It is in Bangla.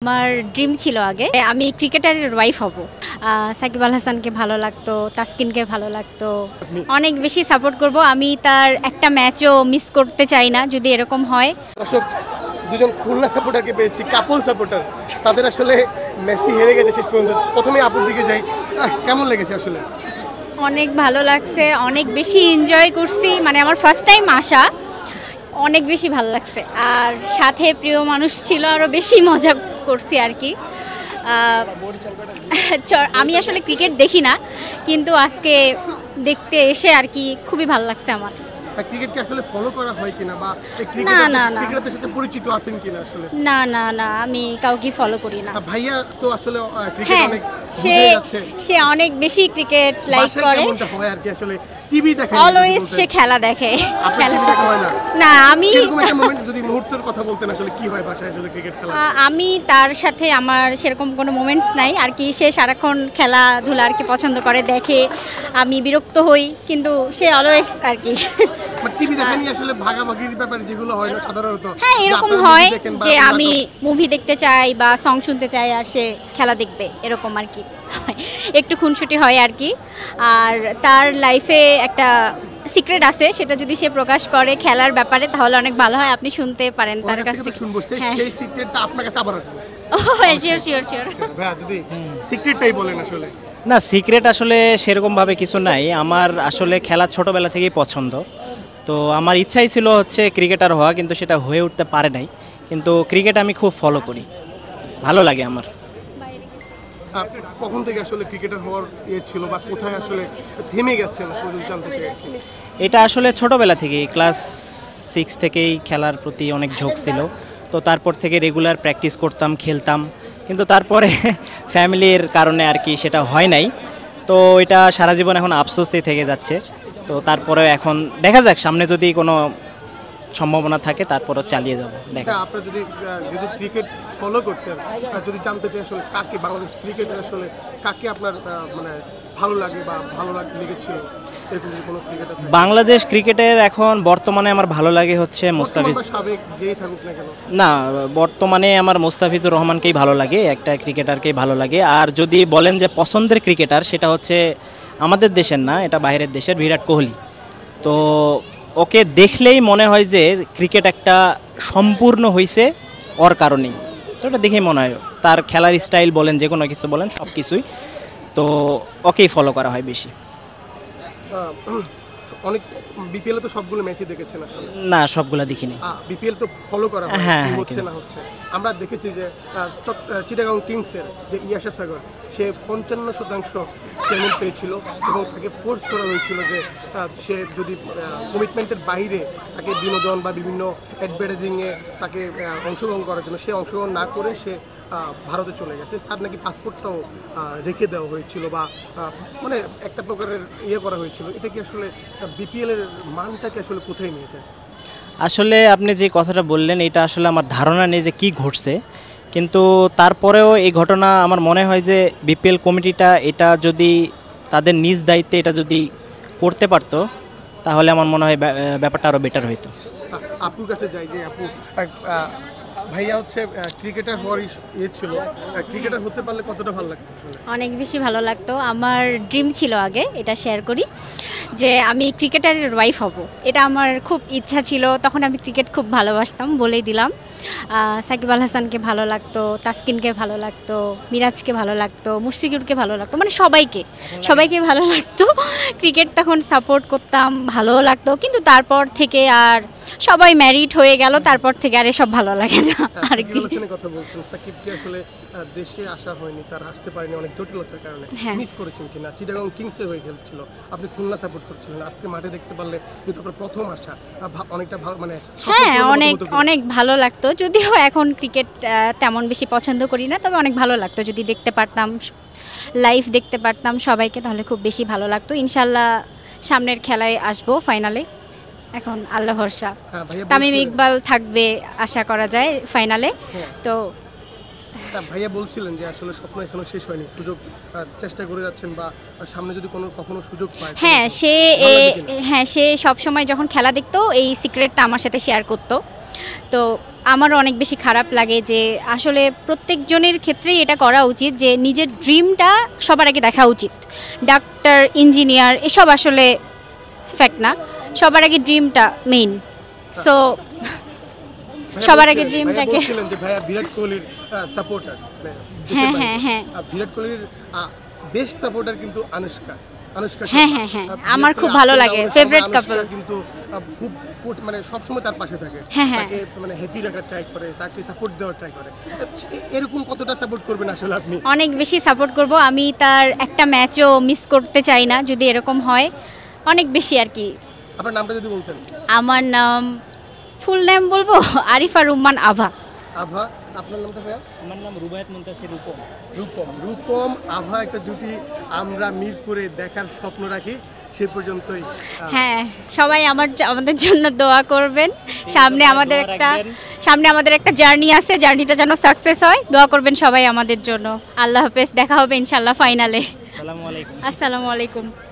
আমার ড্রিম ছিল আগে আমি ক্রিকেটারের ওয়াইফ হব। সাকিব আল হাসানকে ভালো লাগতো, তাসকিনকে ভালো লাগতো, অনেক বেশি সাপোর্ট করব। আমি তার একটা ম্যাচও মিস করতে চাই না যদি এরকম হয়। দর্শক, দুজন খুলনা সাপোর্টারকে পেয়েছি, কাপল সাপোর্টার। তাদের আসলে ম্যাচটি হেরে গেছে শেষ পর্যন্ত। প্রথমে আপুর দিকে যাই, কেমন লেগেছে আসলে? অনেক ভালো লাগছে, অনেক বেশি এনজয় করছি, মানে আমার ফার্স্ট টাইম আসা, অনেক বেশি ভালো লাগছে। আর সাথে প্রিয় মানুষ ছিল, আরও বেশি মজা করছি আর কি। আমি আসলে ক্রিকেট দেখি না, কিন্তু আজকে দেখতে এসে আর কি খুবই ভালো লাগছে আমার। ক্রিকেটকে আসলে ফলো করা হয় কিনা বা ক্রিকেটের সাথে পরিচিত আছেন কিনা আসলে? না না না, আমি কাউকে ফলো করি না। ভাইয়া তো আসলে ক্রিকেট অনেক সে অনেক বেশি ক্রিকেট লাইক করে। কেমনটা হয় আর কি আসলে টিভি দেখে? অলওয়েজ সে খেলা দেখে। খেলা হয় না? না, আমি এরকম একটা মোমেন্ট যদি মুহূর্তের কথা বলতেন আসলে কি হয় বাসায় আসলে ক্রিকেট খেলা? আমি তার সাথে আমার সেরকম কোনো মোমেন্টস নাই আর কি। সে সারাক্ষণ খেলাধুলা আর কি পছন্দ করে, দেখে, আমি বিরক্ত হই, কিন্তু সে অলওয়েজ আর কি টিভি দেখেন আসলে ভাগাভাগির ব্যাপারে যেগুলো হয় না সাধারণত। হ্যাঁ, এরকম হয় যে আমি মুভি দেখতে চাই বা সং শুনতে চাই আর সে খেলা দেখবে, এরকম আর কি একটু খুনসুটি হয় আর কি। আর তার লাইফে একটা সিক্রেট আছে, সেটা যদি সে প্রকাশ করে খেলার ব্যাপারে তাহলে অনেক ভালো হয়। আপনি শুনতে পারেন তার কাছ থেকে। শুনবো সেই সিক্রেটটা আপনার কাছে আবার আসবে। Sure sure sure. ভাই দিদি, সিক্রেটটাই বলেন আসলে। না, সিক্রেট আসলে সেরকমভাবে কিছু নাই। আমার আসলে খেলা ছোটোবেলা থেকেই পছন্দ। তো আমার ইচ্ছাই ছিল হচ্ছে ক্রিকেটার হওয়া, কিন্তু সেটা হয়ে উঠতে পারে নাই। কিন্তু ক্রিকেট আমি খুব ফলো করি, ভালো লাগে আমার। কখন থেকে আসলে ক্রিকেটার হওয়ার ছিল বা কোথায় আসলে থেমে গেছেন আসলে জানতে চাই? এটা আসলে ছোটোবেলা থেকেই, ক্লাস 6 থেকেই খেলার প্রতি অনেক ঝোঁক ছিল। তো তারপর থেকে রেগুলার প্র্যাকটিস করতাম, খেলতাম, কিন্তু তারপরে ফ্যামিলির কারণে আর কি সেটা হয় নাই। তো এটা সারা জীবন এখন আফসোসই থেকে যাচ্ছে। তো তারপরে এখন দেখা যাক, সামনে যদি কোনো সম্ভাবনা থাকে তারপরও চালিয়ে যাবো। দেখা আপনারা যদি ক্রিকেট ফলো করতেন, যদি জানতে চাই আসলে কাকে বাংলাদেশ ক্রিকেটের আসলে কাকে আপনার মানে ভালো লাগে বা ভালো লেগেছিল এরকম কোনো ক্রিকেটার? বাংলাদেশ ক্রিকেটের এখন বর্তমানে আমার ভালো লাগে হচ্ছে মুস্তাফিজ। সাবেক যেই থাকুক না কেন, না, বর্তমানে আমার মুস্তাফিজুর রহমানকেই ভালো লাগে, একটা ক্রিকেটারকেই ভালো লাগে। আর যদি বলেন যে পছন্দের ক্রিকেটার, সেটা হচ্ছে আমাদের দেশের না, এটা বাইরের দেশের, বিরাট কোহলি। তো ওকে দেখলেই মনে হয় যে ক্রিকেট একটা সম্পূর্ণ হয়েছে ওর কারণেই। তো ওটা দেখেই মনে হয়, তার খেলার স্টাইল বলেন, যে কোনো কিছু বলেন, সব কিছুই। তো ওকেই ফলো করা হয় বেশি। অনেক বিপিএল তো সবগুলো ম্যাচই দেখেছেন আসলে? না, সবগুলো দেখিনি। বিপিএল তো ফলো করা হচ্ছে না হচ্ছে। আমরা দেখেছি যে চিটাগাং কিংসের যে ইয়াশা সাগর, সে 55% পেমেন্ট পেয়েছিল এবং তাকে ফোর্স করা হয়েছিল যে সে যদি কমিটমেন্টের বাইরে তাকে বিনোদন বা বিভিন্ন অ্যাডভার্টাইজিংয়ে তাকে অংশগ্রহণ করার জন্য, সে অংশগ্রহণ না করে সে ভারতে চলে গেছে। তার নাকি পাসপোর্টটাও রেখে দেওয়া হয়েছিল বা মানে একটা প্রকারের করা হয়েছিল। এটা কি আসলে বিপিএলের মানটাকে আসলে কোথায় নিয়ে যায়? আসলে আপনি যে কথাটা বললেন, এটা আসলে আমার ধারণা নেই যে কী ঘটছে, কিন্তু তারপরেও এই ঘটনা আমার মনে হয় যে বিপিএল কমিটিটা এটা যদি তাদের নিজ দায়িত্বে এটা যদি করতে পারতো, তাহলে আমার মনে হয় ব্যাপারটা আরও বেটার হইতো। আপুর কাছে যাই যে আপু, ভাইয়া হচ্ছে ক্রিকেটার হওয়ার ছিল, ক্রিকেটার হতে পারলে কতটা ভালো লাগতো? অনেক বেশি ভালো লাগতো। আমার ড্রিম ছিল আগে, এটা শেয়ার করি, যে আমি ক্রিকেটারের ওয়াইফ হব। এটা আমার খুব ইচ্ছা ছিল, তখন আমি ক্রিকেট খুব ভালোবাসতাম, বলেই দিলাম। সাকিব আল হাসানকে ভালো লাগতো, তাসকিনকে ভালো লাগতো, মিরাজকে ভালো লাগতো, মুশফিকুরকে ভালো লাগতো, মানে সবাইকে ভালো লাগতো। ক্রিকেট তখন সাপোর্ট করতাম, ভালোও লাগতো, কিন্তু তারপর থেকে আর সবাই ম্যারিড হয়ে গেল, তারপর থেকে আর এসব ভালো লাগে না আর কি। কথা বলছেন সাকিবকে আসলে দেশে আসা হয়নি, তার আসতে পারেনি অনেক জটিলতার কারণে। মিস করেছেন কিনা? চিটাগাং কিংসের হয়ে খেলছিল, আপনি খুলনা সাপোর্ট করছিলেন, আজকে মাঠে দেখতে পারলে কিন্তু আপনার প্রথম আসা অনেকটা ভালো, মানে হ্যাঁ, অনেক ভালো লাগতো। যদিও এখন ক্রিকেট তেমন বেশি পছন্দ করি না, তবে অনেক ভালো লাগতো যদি দেখতে পারতাম, লাইভ দেখতে পারতাম সবাইকে, তাহলে খুব বেশি ভালো লাগতো। ইনশাল্লাহ সামনের খেলায় আসবো ফাইনালে, এখন আল্লাহ ভরসা। তামিম ইকবাল থাকবে আশা করা যায় ফাইনালে। তো ভাইয়া বলছিলেন যে আসলে স্বপ্ন এখনো শেষ হয়নি, সুযোগ চেষ্টা করে যাচ্ছেন বা সামনে যদি কখনো সুযোগ পায়। হ্যাঁ, সে সব সময় যখন খেলা দেখতো এই সিক্রেটটা আমার সাথে শেয়ার করতো। তো আমারও অনেক বেশি খারাপ লাগে যে আসলে প্রত্যেকজনের ক্ষেত্রেই এটা করা উচিত যে নিজের ড্রিমটা সবার আগে দেখা উচিত। ডাক্তার, ইঞ্জিনিয়ার এসব আসলে ফ্যাক্ট না, সবার আগে ড্রিমটা মেইন। সো সবার আগে ড্রিমটাকে ভাইয়া বিরাট কোহলির সাপোর্টার। হ্যাঁ হ্যাঁ হ্যাঁ বিরাট কোহলির বেস্ট সাপোর্টার কিন্তু আনুষ্কা। হ্যাঁ হ্যাঁ হ্যাঁ আমার খুব ভালো লাগে, ফেভারিট কাপল। কিন্তু খুব মানে সবসময় তার পাশে থাকে, তাকে মানে হ্যাপি রাখার ট্রাই করে, তাকে সাপোর্ট দেওয়ার ট্রাই করে। এরকম কতটা সাপোর্ট করবেন আসলে আপনি? অনেক বেশি সাপোর্ট করব আমি, তার একটা ম্যাচও মিস করতে চাই না যদি এরকম হয়, অনেক বেশি আর কি। আপনার নামটা যদি বলতেন। আমার নাম, ফুল নেম বলবো, আরিফা রুম্মান আভা। আভা, আপনার নামটা ভাইয়া? আমার নাম রুবায়াত মুনতাসির রূপম। রূপম আভা একটা জুটি আমরা মিরপুরে দেখার স্বপ্ন রাখি। সে পর্যন্তই। হ্যাঁ, সবাই আমাদের জন্য দোয়া করবেন। সামনে আমাদের একটা জার্নি আছে, জার্নিটা যেন সাকসেস হয়, দোয়া করবেন সবাই আমাদের জন্য। আল্লাহ হাফেজ, দেখা হবে ইনশাআল্লাহ ফাইনালে। আসসালামু আলাইকুম। আসসালামু আলাইকুম।